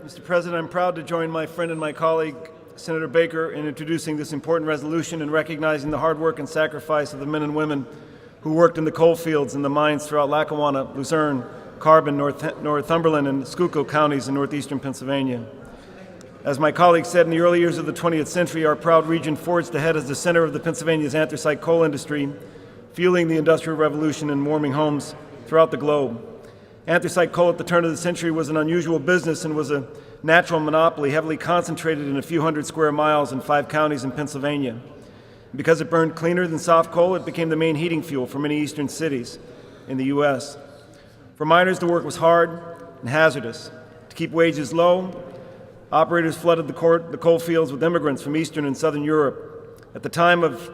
Mr. President, I'm proud to join my friend and my colleague, Senator Baker, in introducing this important resolution and recognizing the hard work and sacrifice of the men and women who worked in the coal fields and the mines throughout Lackawanna, Luzerne, Carbon, Northumberland, and Schuylkill counties in northeastern Pennsylvania. As my colleague said, in the early years of the 20th century, our proud region forged ahead as the center of the Pennsylvania's anthracite coal industry, fueling the Industrial Revolution and warming homes throughout the globe. Anthracite coal at the turn of the century was an unusual business and was a natural monopoly heavily concentrated in a few hundred square miles in 5 counties in Pennsylvania. Because it burned cleaner than soft coal, it became the main heating fuel for many eastern cities in the U.S. For miners, the work was hard and hazardous. To keep wages low, operators flooded the coal fields with immigrants from Eastern and Southern Europe. At the time of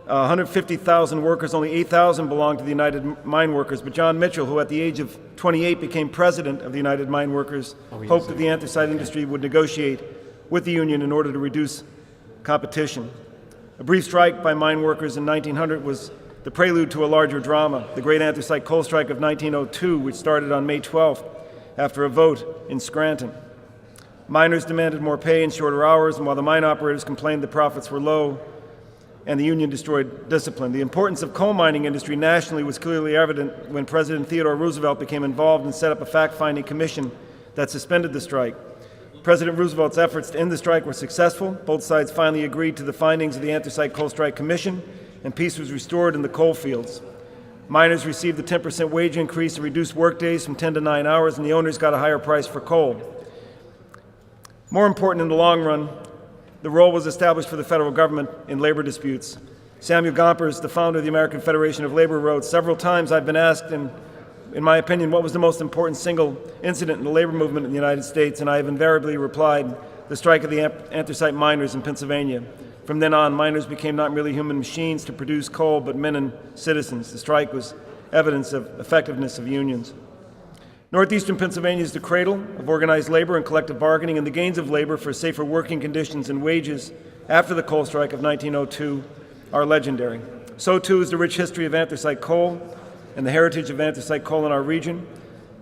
150,000 workers, only 8,000 belonged to the United Mine Workers, but John Mitchell, who at the age of 28 became president of the United Mine Workers, hoped that the anthracite industry would negotiate with the union in order to reduce competition. A brief strike by mine workers in 1900 was the prelude to a larger drama, the Great Anthracite Coal Strike of 1902, which started on May 12th after a vote in Scranton. Miners demanded more pay and shorter hours, and while the mine operators complained the profits were low and the union destroyed discipline. The importance of coal mining industry nationally was clearly evident when President Theodore Roosevelt became involved and set up a fact-finding commission that suspended the strike. President Roosevelt's efforts to end the strike were successful. Both sides finally agreed to the findings of the Anthracite Coal Strike Commission, and peace was restored in the coal fields. Miners received a 10% wage increase and reduced workdays from 10 to 9 hours, and the owners got a higher price for coal. More important in the long run, the role was established for the federal government in labor disputes. Samuel Gompers, the founder of the American Federation of Labor, wrote, "Several times I've been asked, in my opinion, what was the most important single incident in the labor movement in the United States, and I have invariably replied, the strike of the anthracite miners in Pennsylvania. From then on, miners became not merely human machines to produce coal, but men and citizens. The strike was evidence of effectiveness of unions." Northeastern Pennsylvania is the cradle of organized labor and collective bargaining, and the gains of labor for safer working conditions and wages after the coal strike of 1902 are legendary. So too is the rich history of anthracite coal and the heritage of anthracite coal in our region.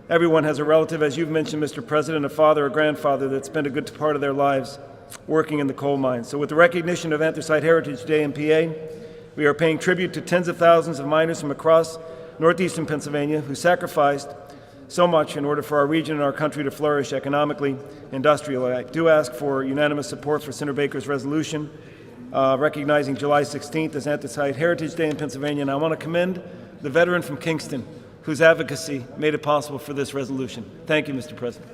Everyone has a relative, as you've mentioned, Mr. President, a father or grandfather that spent a good part of their lives working in the coal mines. So with the recognition of Anthracite Heritage Day in PA, we are paying tribute to tens of thousands of miners from across northeastern Pennsylvania who sacrificed so much in order for our region and our country to flourish economically, industrially. I do ask for unanimous support for Senator Baker's resolution recognizing July 16th as Anthracite Heritage Day in Pennsylvania, and I want to commend the veteran from Kingston whose advocacy made it possible for this resolution. Thank you, Mr. President.